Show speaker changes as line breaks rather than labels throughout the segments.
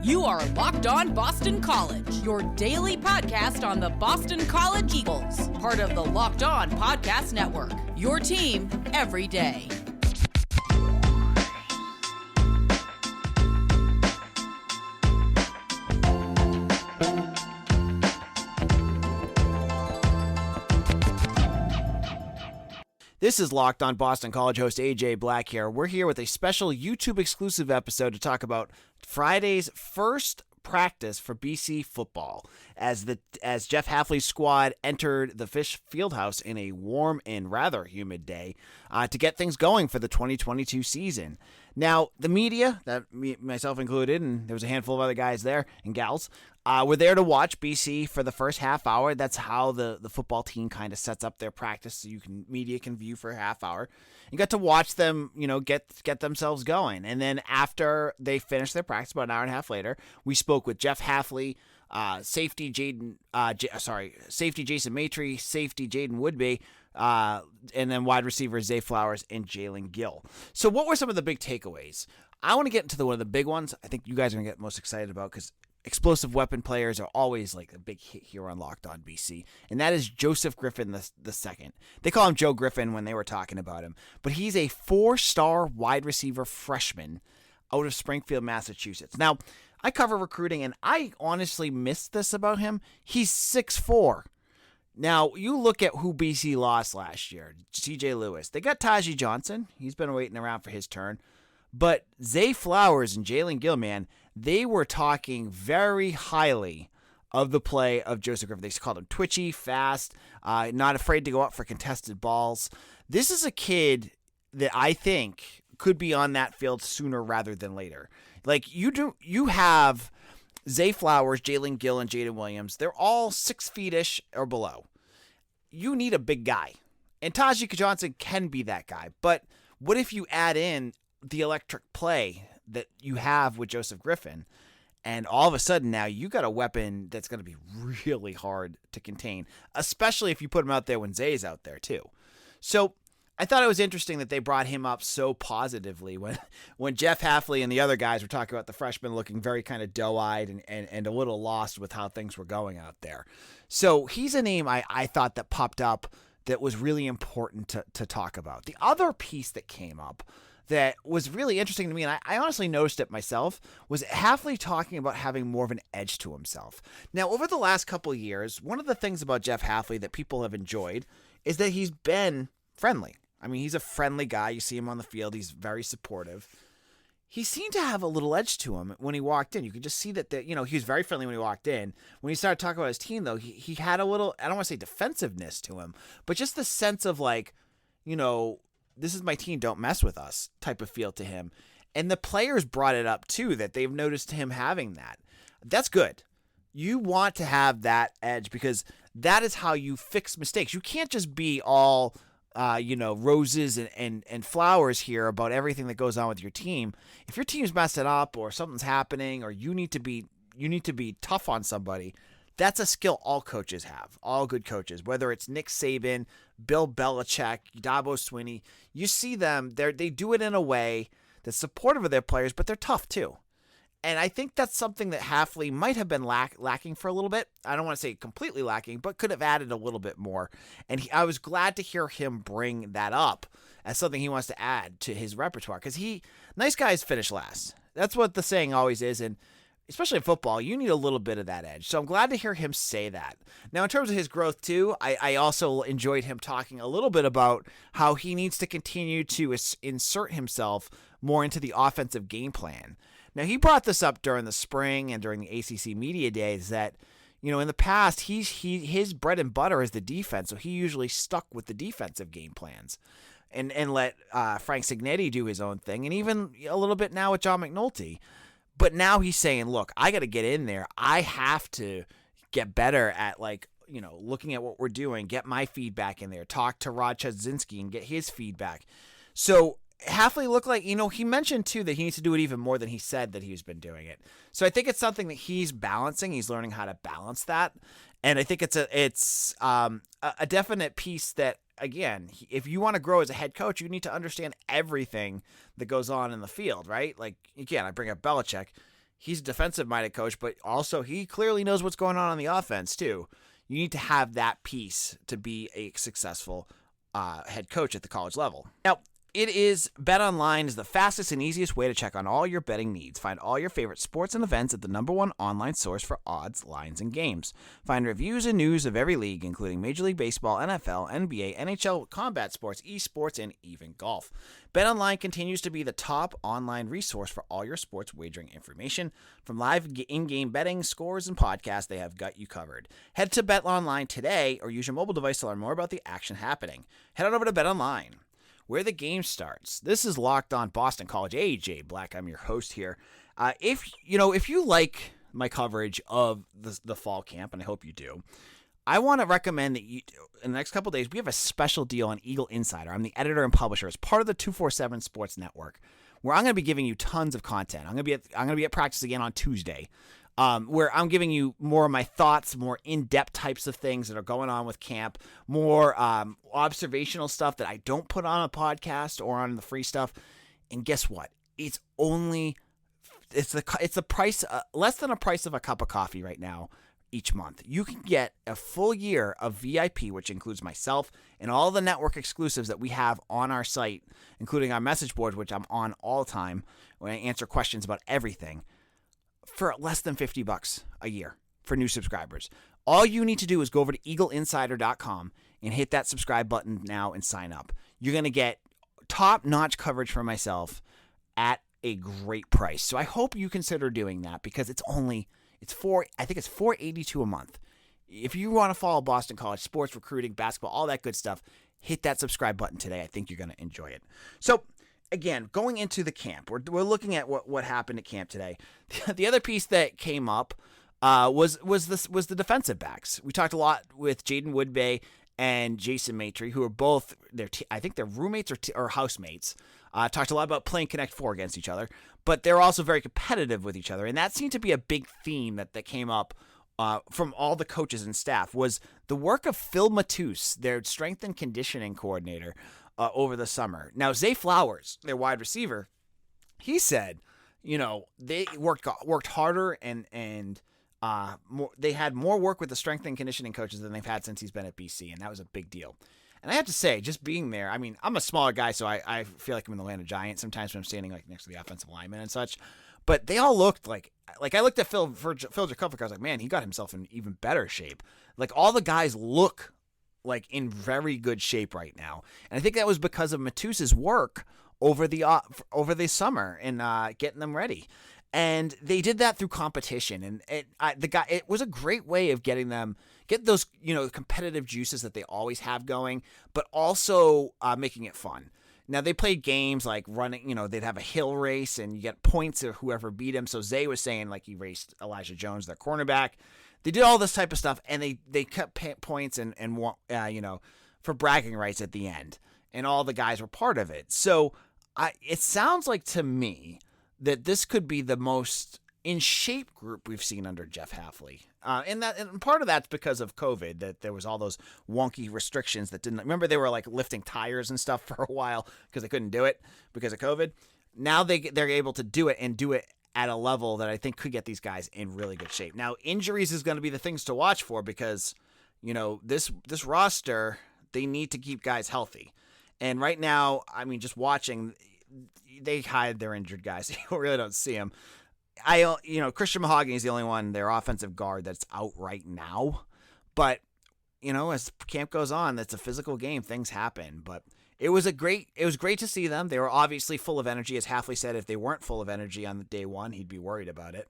You are Locked On Boston College, your daily podcast on the Boston College Eagles, part of the Locked On Podcast Network, your team every day.
This is Locked On Boston College host AJ Black here. We're here with a special YouTube exclusive episode to talk about Friday's first practice for BC football as Jeff Hafley's squad entered the Fish Fieldhouse in a warm and rather humid day to get things going for the 2022 season. Now, the media, myself included, and there was a handful of other guys there and gals, were there to watch BC for the first half hour. That's how the football team kind of sets up their practice, so media can view for a half hour. You got to watch them, get themselves going. And then after they finished their practice, about an hour and a half later, we spoke with Jeff Hafley, safety Jason Maitre, safety Jaden Woodby, and then wide receivers Zay Flowers and Jalen Gill. So what were some of the big takeaways? I want to get into one of the big ones I think you guys are going to get most excited about, because explosive weapon players are always like a big hit here on Locked On BC, and that is Joseph Griffin the second. They call him Joe Griffin when they were talking about him, but he's a 4-star wide receiver freshman out of Springfield, Massachusetts. Now, I cover recruiting, and I honestly missed this about him. He's 6'4". Now, you look at who BC lost last year, CJ Lewis. They got Tajee Johnson. He's been waiting around for his turn. But Zay Flowers and Jalen Gill, man, they were talking very highly of the play of Joseph Griffin. They called him twitchy, fast, not afraid to go up for contested balls. This is a kid that I think could be on that field sooner rather than later. Like, you have Zay Flowers, Jalen Gill, and Jaden Williams. They're all 6 feet-ish or below. You need a big guy. And Tajee Johnson can be that guy. But what if you add in the electric play that you have with Joseph Griffin, and all of a sudden now you got a weapon that's going to be really hard to contain, especially if you put him out there when Zay's out there too. So I thought it was interesting that they brought him up so positively when Jeff Hafley and the other guys were talking about the freshman looking very kind of doe-eyed and a little lost with how things were going out there. So he's a name I thought that popped up that was really important to talk about. The other piece that came up that was really interesting to me, and I honestly noticed it myself, was Hafley talking about having more of an edge to himself. Now, over the last couple of years, one of the things about Jeff Hafley that people have enjoyed is that he's been friendly. I mean, he's a friendly guy. You see him on the field. He's very supportive. He seemed to have a little edge to him when he walked in. You could just see that, he was very friendly when he walked in. When he started talking about his team, though, he had a little, I don't want to say defensiveness to him, but just the sense of this is my team, don't mess with us type of feel to him. And the players brought it up too, that they've noticed him having that. That's good. You want to have that edge because that is how you fix mistakes. You can't just be all, roses and flowers here about everything that goes on with your team. If your team's messing up or something's happening or you need to be tough on somebody, that's a skill all coaches have, all good coaches, whether it's Nick Saban, Bill Belichick, Dabo Swinney. You see them, they do it in a way that's supportive of their players, but they're tough too. And I think that's something that Hafley might have been lacking for a little bit. I don't want to say completely lacking, but could have added a little bit more. And I was glad to hear him bring that up as something he wants to add to his repertoire, because nice guys finish last. That's what the saying always is, and especially in football, you need a little bit of that edge. So I'm glad to hear him say that. Now, in terms of his growth, too, I also enjoyed him talking a little bit about how he needs to continue to insert himself more into the offensive game plan. Now, he brought this up during the spring and during the ACC media days that, in the past, his bread and butter is the defense, so he usually stuck with the defensive game plans and let Frank Signetti do his own thing, and even a little bit now with John McNulty. But now he's saying, look, I got to get in there. I have to get better at, looking at what we're doing, get my feedback in there, talk to Rod Chudzinski and get his feedback. So Hafley looked like, he mentioned, too, that he needs to do it even more than he said that he's been doing it. So I think it's something that he's balancing. He's learning how to balance that. And I think it's a definite piece that, again, if you want to grow as a head coach, you need to understand everything that goes on in the field, right? Like, again, I bring up Belichick. he's a defensive-minded coach, but also he clearly knows what's going on the offense too. You need to have that piece to be a successful head coach at the college level. Now, BetOnline is the fastest and easiest way to check on all your betting needs. Find all your favorite sports and events at the #1 online source for odds, lines, and games. Find reviews and news of every league, including Major League Baseball, NFL, NBA, NHL, combat sports, esports, and even golf. BetOnline continues to be the top online resource for all your sports wagering information. From live in-game betting, scores, and podcasts, they have got you covered. Head to BetOnline today or use your mobile device to learn more about the action happening. Head on over to BetOnline, where the game starts. This is Locked On Boston College. AJ Black, I'm your host here. If you like my coverage of the fall camp, and I hope you do, I want to recommend that you, in the next couple of days, we have a special deal on Eagle Insider. I'm the editor and publisher as part of the 247 Sports Network, where I'm going to be giving you tons of content. I'm going to be at practice again on Tuesday, where I'm giving you more of my thoughts, more in-depth types of things that are going on with camp, more observational stuff that I don't put on a podcast or on the free stuff. And guess what? It's the price, less than a price of a cup of coffee right now each month. You can get a full year of VIP, which includes myself and all the network exclusives that we have on our site, including our message board, which I'm on all the time when I answer questions about everything, for less than $50 a year for new subscribers. All you need to do is go over to eagleinsider.com and hit that subscribe button now and sign up. You're going to get top-notch coverage from myself at a great price. So I hope you consider doing that, because it's $482 a month. If you want to follow Boston College sports, recruiting, basketball, all that good stuff, hit that subscribe button today. I think you're going to enjoy it. So again, going into the camp, we're looking at what happened at camp today. The other piece that came up was the defensive backs. We talked a lot with Jaden Woodbay and Jason Maitre, who are both I think they're roommates or housemates. Talked a lot about playing Connect 4 against each other, but they're also very competitive with each other, and that seemed to be a big theme that came up from all the coaches and staff, was the work of Phil Matus, their strength and conditioning coordinator, over the summer. Now, Zay Flowers, their wide receiver, he said, they worked harder and more, they had more work with the strength and conditioning coaches than they've had since he's been at BC, and that was a big deal. And I have to say, just being there, I mean, I'm a smaller guy, so I feel like I'm in the land of giants sometimes when I'm standing like next to the offensive lineman and such. But they all looked like I looked at Phil Jakovic, I was like, man, he got himself in even better shape. Like, all the guys look like in very good shape right now. And I think that was because of Matus's work over the summer and getting them ready. And they did that through competition, and it was a great way of get those competitive juices that they always have going, but also making it fun. Now, they played games like running, they'd have a hill race, and you get points of whoever beat him. So Zay was saying, like, he raced Elijah Jones, their cornerback. They did all this type of stuff, and they cut points and for bragging rights at the end, and all the guys were part of it. So it sounds like to me that this could be the most in shape group we've seen under Jeff Hafley. And part of that's because of COVID, that there was all those wonky restrictions that didn't, remember they were like lifting tires and stuff for a while because they couldn't do it because of COVID. Now they're able to do it and do it at a level that I think could get these guys in really good shape. Now, injuries is going to be the things to watch for, because, this roster, they need to keep guys healthy. And right now, I mean, just watching, they hide their injured guys. You really don't see them. Christian Mahogany is the only one, their offensive guard, that's out right now. But, as camp goes on, it's a physical game. Things happen. But it was great to see them. They were obviously full of energy. As Hafley said, if they weren't full of energy on the day one, he'd be worried about it.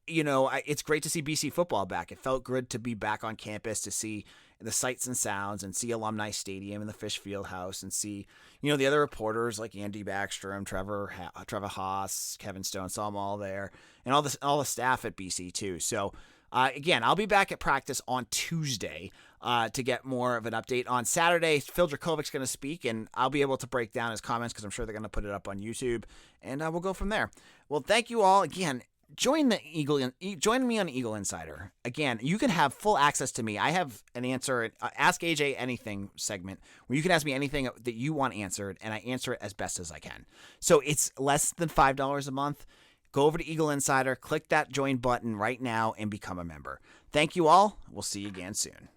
It's great to see BC football back. It felt good to be back on campus, to see the sights and sounds, and see Alumni Stadium and the Fish Field House, and see, the other reporters like Andy Backstrom, Trevor Haas, Kevin Stone, saw them all there, and all the staff at BC too. So again, I'll be back at practice on Tuesday to get more of an update. On Saturday, Phil Drakovic's going to speak, and I'll be able to break down his comments because I'm sure they're going to put it up on YouTube, and we'll go from there. Well, thank you all again. Join me on Eagle Insider. Again, you can have full access to me. I have an answer, Ask AJ Anything segment, where you can ask me anything that you want answered, and I answer it as best as I can. So it's less than $5 a month. Go over to Eagle Insider, click that join button right now, and become a member. Thank you all. We'll see you again soon.